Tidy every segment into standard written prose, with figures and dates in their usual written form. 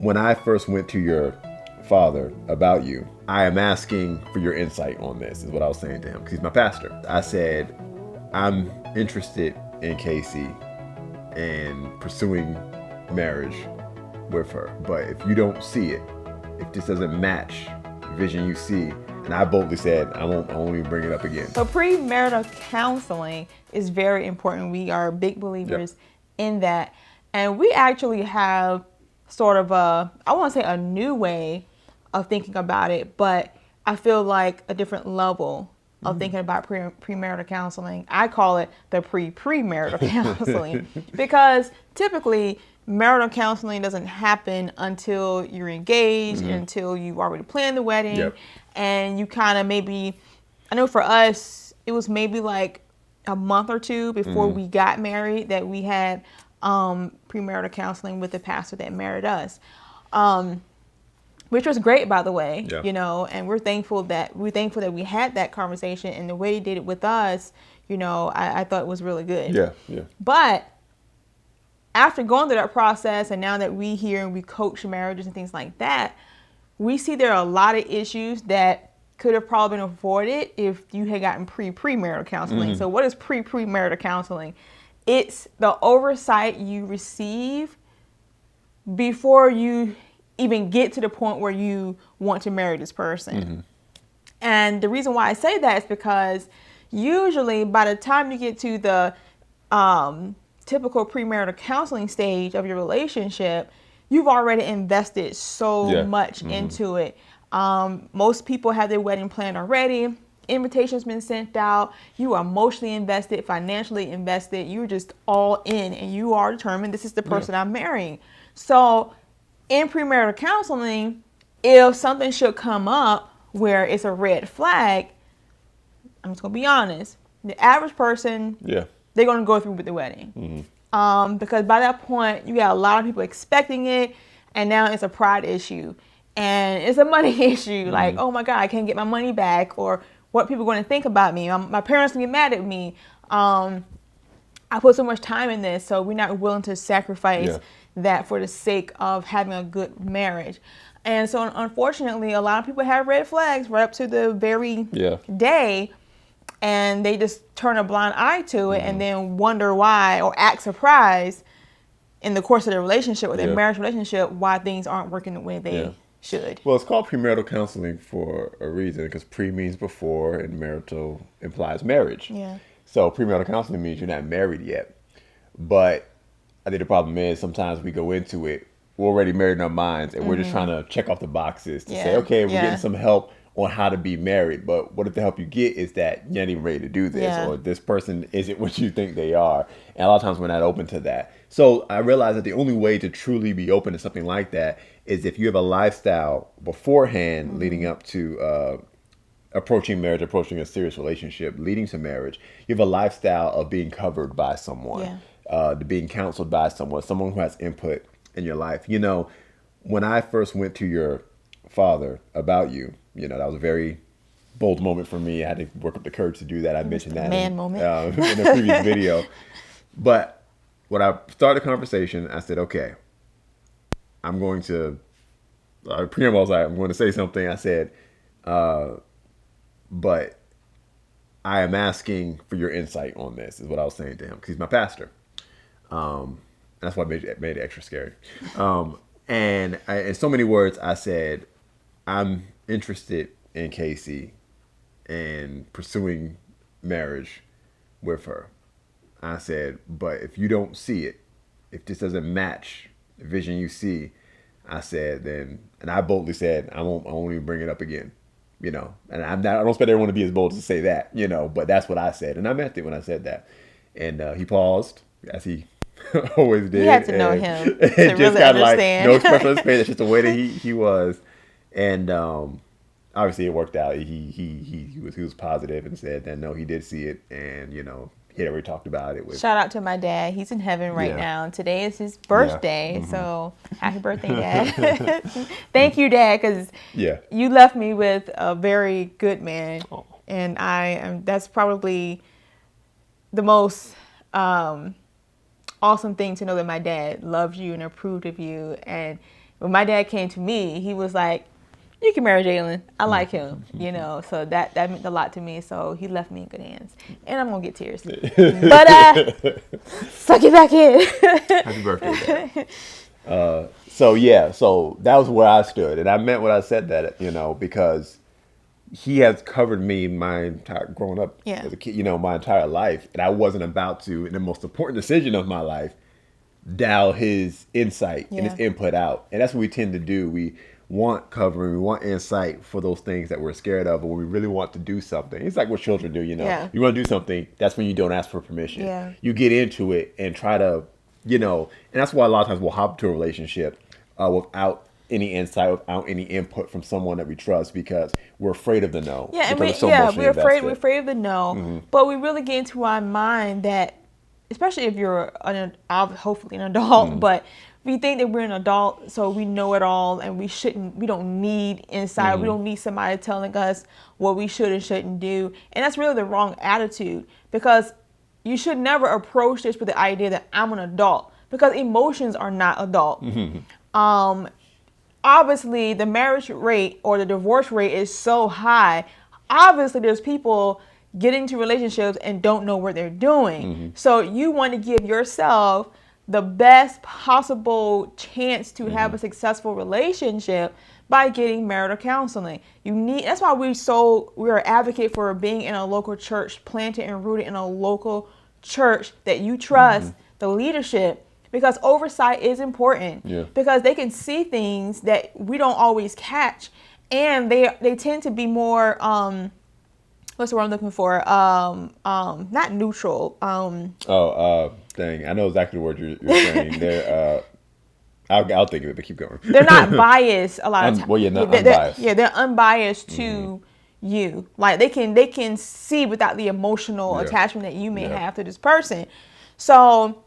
When I first went to your father about you, I am asking for your insight on this, is what I was saying to him, because he's my pastor. I said, I'm interested in Casey and pursuing marriage with her. But if you don't see it, if this doesn't match the vision you see, and I boldly said, I won't even bring it up again. So premarital counseling is very important. We are big believers in that. And we actually have sort of I want to say a new way of thinking about it, but I feel like a different level of thinking about premarital counseling. I call it the premarital counseling because typically marital counseling doesn't happen until you're engaged, until you've already planned the wedding, and you kind of maybe, I know for us, it was maybe like a month or two before we got married that we had premarital counseling with the pastor that married us. Which was great, by the way, you know, and we're thankful that we had that conversation, and the way he did it with us, you know, I thought it was really good. But after going through that process, and now that we hear and we coach marriages and things like that, we see there are a lot of issues that could have probably been avoided if you had gotten premarital counseling. So what is premarital counseling? It's the oversight you receive before you even get to the point where you want to marry this person. And the reason why I say that is because usually by the time you get to the typical premarital counseling stage of your relationship, you've already invested so much into it. Most people have their wedding planned already. Invitation's been sent out. You are emotionally invested, financially invested. You're just all in, and you are determined this is the person I'm marrying. So in premarital counseling, if something should come up where it's a red flag, I'm just gonna be honest, the average person, they're gonna go through with the wedding. Because by that point, you got a lot of people expecting it, and now it's a pride issue, and it's a money issue. Like, oh my God, I can't get my money back, or what people are going to think about me. My parents can get mad at me. I put so much time in this, so we're not willing to sacrifice that for the sake of having a good marriage. And so unfortunately, a lot of people have red flags right up to the very day, and they just turn a blind eye to it and then wonder why, or act surprised in the course of their relationship or their marriage relationship, why things aren't working the way they should. Well, it's called premarital counseling for a reason, because pre means before and marital implies marriage. So premarital counseling means you're not married yet. But I think the problem is sometimes we go into it, we're already married in our minds, and we're just trying to check off the boxes to say, okay, we're getting some help on how to be married. But what if the help you get is that you're not even ready to do this, or this person isn't what you think they are? And a lot of times we're not open to that. So I realized that the only way to truly be open to something like that is if you have a lifestyle beforehand leading up to approaching marriage, approaching a serious relationship, leading to marriage. You have a lifestyle of being covered by someone, being counseled by someone who has input in your life. You know, when I first went to your father about you, you know, that was a very bold moment for me. I had to work up the courage to do that. I mentioned that in a previous video. But when I started the conversation, I said, okay, I'm going to, preamble was like, I'm going to say something. I said, but I am asking for your insight on this, is what I was saying to him, because he's my pastor. That's why it made it extra scary. And in so many words, I said, I'm interested in Casey and pursuing marriage with her. I said, but if you don't see it, if this doesn't match the vision you see, I said, then, and I boldly said, I won't even bring it up again. You know, and I don't expect everyone to be as bold to say that, you know, but that's what I said. And I meant it when I said that. And he paused, as he always did. You had to know him to just really kind of understand. Like, no expression on his face. That's just the way that he was. And obviously it worked out. He was positive and said that, no, he did see it. And, you know, he had already talked about it. Shout out to my dad. He's in heaven right now. Today is his birthday. So happy birthday, Dad. Thank you, Dad, because you left me with a very good man. And that's probably the most awesome thing to know, that my dad loved you and approved of you. And when my dad came to me, he was like, you can marry Jalen. I like him, you know. So that meant a lot to me. So he left me in good hands. And I'm going to get tears. But suck it back in. Happy birthday, Dad. So that was where I stood. And I meant what I said that, you know, because he has covered me my entire growing up as a kid, you know, my entire life. And I wasn't about to, in the most important decision of my life, dial his insight and his input out. And that's what we tend to do. We want covering, we want insight for those things that we're scared of, or when we really want to do something. It's like what children do, you know. Yeah. You want to do something, that's when you don't ask for permission. Yeah. You get into it and try to, you know, and that's why a lot of times we'll hop into a relationship without any insight, without any input from someone that we trust, because we're afraid of the no. Yeah, and we're afraid of the no, but we really get into our mind that, especially if you're hopefully an adult, but we think that we're an adult, so we know it all, and we don't need insight. We don't need somebody telling us what we should and shouldn't do. And that's really the wrong attitude, because you should never approach this with the idea that I'm an adult, because emotions are not adult. Obviously, the marriage rate or the divorce rate is so high. Obviously, there's people getting into relationships and don't know what they're doing. So you want to give yourself the best possible chance to have a successful relationship by getting marital counseling. That's why we're an advocate for being in a local church, planted and rooted in a local church that you trust, the leadership, because oversight is important. Because they can see things that we don't always catch, and they tend to be more what's the word I'm looking for? Not neutral. Dang, I know exactly what you're saying. They're I'll think of it, but keep going. They're not biased a lot of times. Well, not unbiased. They're unbiased to you. Like they can see without the emotional attachment that you may have to this person. So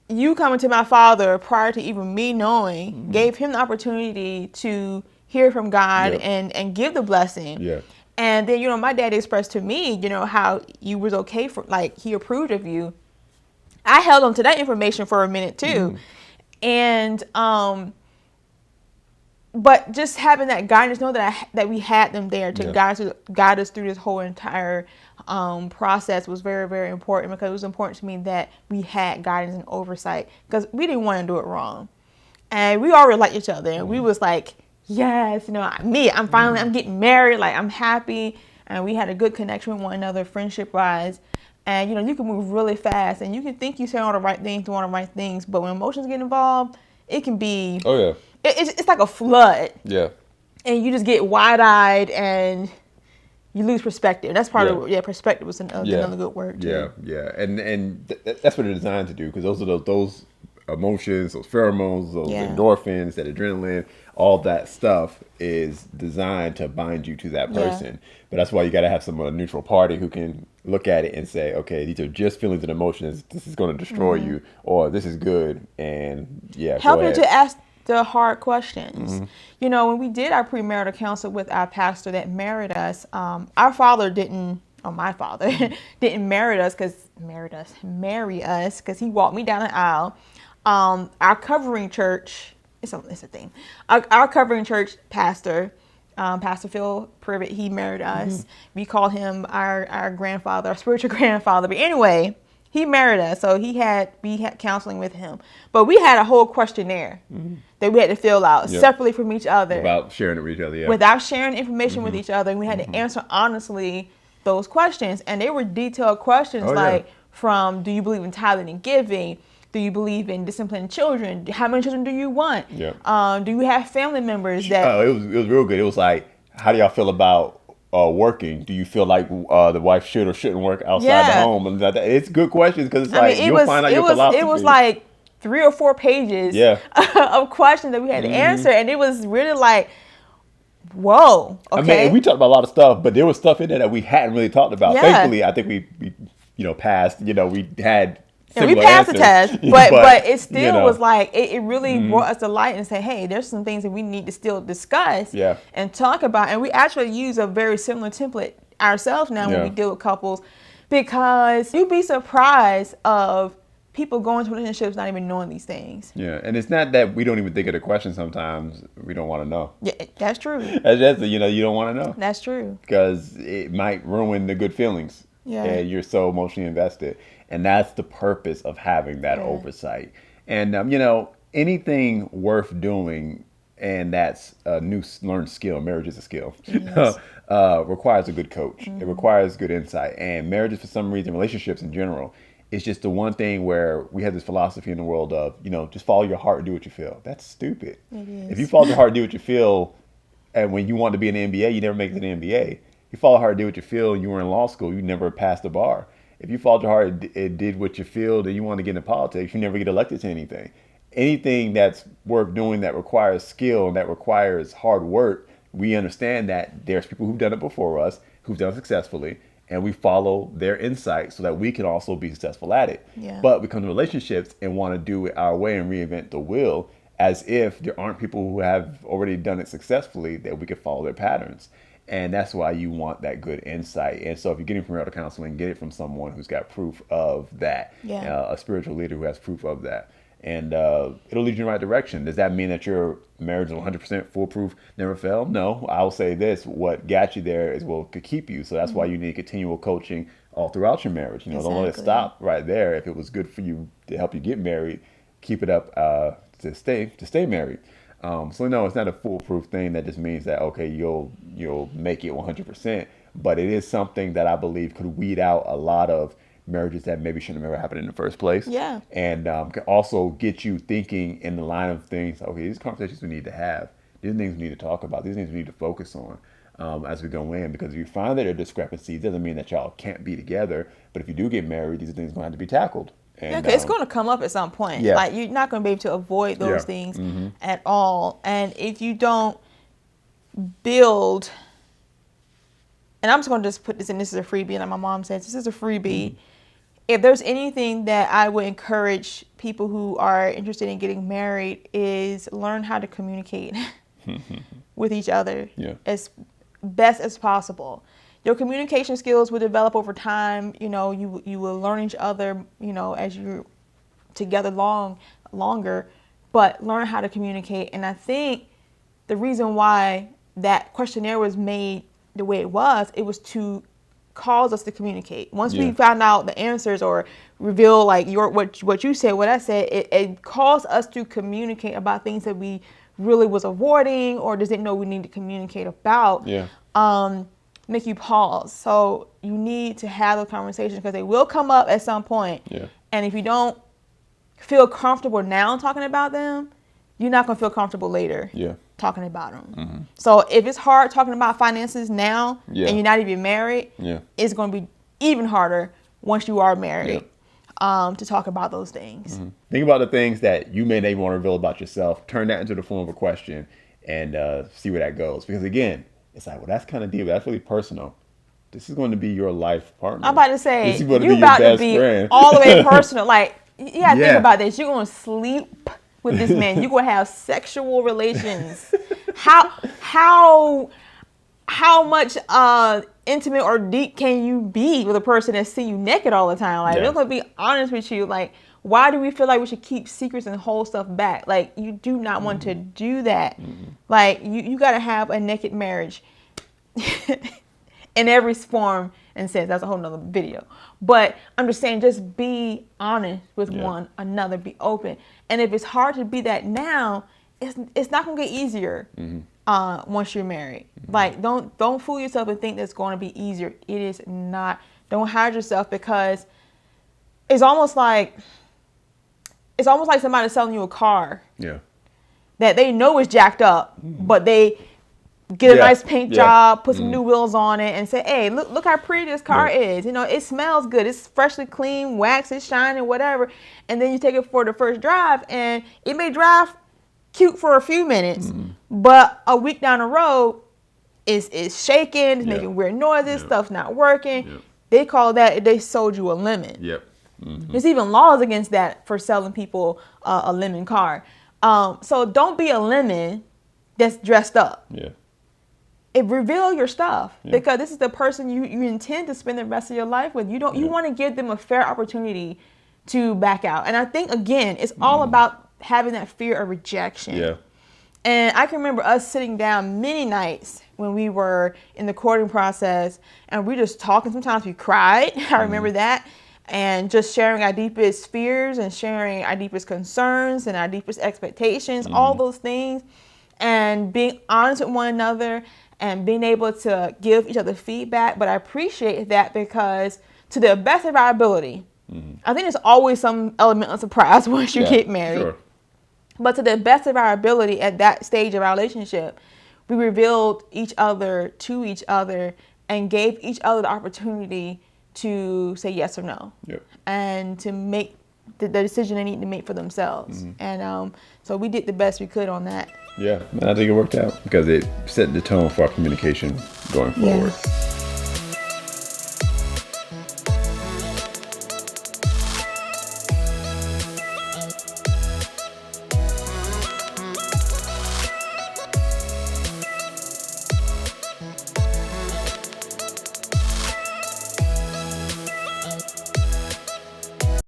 you coming to my father prior to even me knowing gave him the opportunity to hear from God and give the blessing. And then, you know, my dad expressed to me, you know, how you was okay for, like, he approved of you. I held on to that information for a minute too. And but just having that guidance, know that we had them there to guide us through this whole entire process was very, very important, because it was important to me that we had guidance and oversight, because we didn't want to do it wrong. And we already liked each other, and we was like, yes, you know, I'm getting married, like I'm happy, and we had a good connection with one another, friendship wise. And you know, you can move really fast, and you can think you say all the right things, doing all the right things, but when emotions get involved, it can be it's like a flood. And you just get wide-eyed and you lose perspective. That's part of perspective was another good word too. And that's what they're designed to do, because those are those emotions, those pheromones, those endorphins, that adrenaline, all that stuff is designed to bind you to that person. But that's why you got to have a neutral party who can look at it and say, okay, these are just feelings and emotions. This is going to destroy you, or this is good. And help you to ask the hard questions. You know, when we did our premarital counsel with our pastor that married us, our father didn't. Oh, my father didn't marry us because he walked me down the aisle. Our covering church, it's a thing. Our covering church pastor, Pastor Phil Privet, he married us. We call him our grandfather, our spiritual grandfather. But anyway, he married us, so we had counseling with him. But we had a whole questionnaire that we had to fill out separately from each other. Without sharing it with each other, Without sharing information with each other. And we had to answer honestly those questions. And they were detailed questions from, do you believe in tithing and giving? Do you believe in disciplining children? How many children do you want? Do you have family members that... it was real good. It was like, how do y'all feel about working? Do you feel like the wife should or shouldn't work outside the home? And it's good questions, because it's you'll find out your philosophy. It was like 3 or 4 pages of questions that we had to answer. And it was really like, whoa, okay. I mean, we talked about a lot of stuff, but there was stuff in there that we hadn't really talked about. Thankfully, I think we passed. You know, we had... And we passed the test, but it still was like, it really brought us to light and say, hey, there's some things that we need to still discuss and talk about. And we actually use a very similar template ourselves now when we deal with couples, because you'd be surprised of people go into relationships not even knowing these things. Yeah, and it's not that we don't even think of the question sometimes. We don't want to know. Yeah, that's true. That's just, you don't want to know. That's true. Because it might ruin the good feelings. Yeah. And you're so emotionally invested. And that's the purpose of having that oversight. And, anything worth doing, and that's a new learned skill, marriage is a skill, yes. Requires a good coach. Mm-hmm. It requires good insight. And marriages, for some reason, relationships in general, it's just the one thing where we have this philosophy in the world of, just follow your heart and do what you feel. That's stupid. It is. If you follow your heart and do what you feel, and when you want to be in the NBA, you never make it to the NBA. You follow your heart and do what you feel, and you were in law school, you never passed the bar. If you followed your heart and did what you feel, then you want to get into politics, you never get elected to anything. Anything that's worth doing that requires skill and that requires hard work, we understand that there's people who've done it before us, who've done it successfully, and we follow their insight so that we can also be successful at it. Yeah. But we come to relationships and want to do it our way and reinvent the wheel as if there aren't people who have already done it successfully that we could follow their patterns. And that's why you want that good insight. And so if you're getting premarital counseling, get it from someone who's got proof of that, a spiritual leader who has proof of that. And it'll lead you in the right direction. Does that mean that your marriage is 100% foolproof, never fail? No. I'll say this. What got you there is what could keep you. So that's why you need continual coaching all throughout your marriage. Don't let it stop right there. If it was good for you to help you get married, keep it up to stay married. So no, it's not a foolproof thing that just means that, okay, you'll make it 100%. But it is something that I believe could weed out a lot of marriages that maybe shouldn't have ever happened in the first place. Yeah. And can also get you thinking in the line of things, okay, these conversations we need to have. These things we need to talk about. These things we need to focus on as we go in. Because if you find that there are discrepancies, it doesn't mean that y'all can't be together. But if you do get married, these are things going to have to be tackled. And, it's going to come up at some point. Yeah. Like, you're not going to be able to avoid those things at all. And if you don't build, and I'm just going to just put this in, this is a freebie, like my mom says, this is a freebie. If there's anything that I would encourage people who are interested in getting married is learn how to communicate with each other as best as possible. Your communication skills will develop over time. You will learn each other, as you're together longer, but learn how to communicate. And I think the reason why that questionnaire was made the way it was to cause us to communicate. Once we found out the answers or reveal like what you said, what I said, it caused us to communicate about things that we really was avoiding or didn't know we needed to communicate about. Make you pause. So you need to have those conversations because they will come up at some point. And if you don't feel comfortable now talking about them, you're not going to feel comfortable later talking about them. So if it's hard talking about finances now and you're not even married, it's going to be even harder once you are married to talk about those things. Think about the things that you may not even want to reveal about yourself. Turn that into the form of a question and see where that goes. Because again, it's like, well, that's kind of deep. That's really personal. This is going to be your life partner. I'm about to say, this is going to be your best friend. All the way personal. Like, you got to think about this. You're going to sleep with this man. You're going to have sexual relations. How much intimate or deep can you be with a person that see you naked all the time? Like, they're going to be honest with you. Like, why do we feel like we should keep secrets and hold stuff back? Like, you do not want to do that. Like, you got to have a naked marriage in every form and sense. That's a whole nother video. But I'm just saying, just be honest with one another. Be open. And if it's hard to be that now, it's not going to get easier once you're married. Like, don't fool yourself and think that's going to be easier. It is not. Don't hide yourself because it's almost like somebody selling you a car that they know is jacked up, but they get a nice paint job, put some new wheels on it, and say, hey, look how pretty this car is. It smells good. It's freshly clean, wax, it's shining, whatever. And then you take it for the first drive, and it may drive cute for a few minutes, but a week down the road, it's shaking, it's making weird noises, stuff's not working. They call that, they sold you a lemon. There's even laws against that for selling people a lemon car. So don't be a lemon that's dressed up. Reveal your stuff because this is the person you intend to spend the rest of your life with. You want to give them a fair opportunity to back out. And I think, again, it's all about having that fear of rejection. Yeah. And I can remember us sitting down many nights when we were in the courting process, and we just talking. Sometimes we cried. I remember that. And just sharing our deepest fears and sharing our deepest concerns and our deepest expectations, all those things, and being honest with one another and being able to give each other feedback. But I appreciate that because to the best of our ability, I think there's always some element of surprise once you get married. Sure. But to the best of our ability at that stage of our relationship, we revealed each other to each other and gave each other the opportunity to say yes or no. Yep. And to make the decision they need to make for themselves. And so we did the best we could on that. Yeah, and I think it worked out because it set the tone for our communication going forward. Yeah.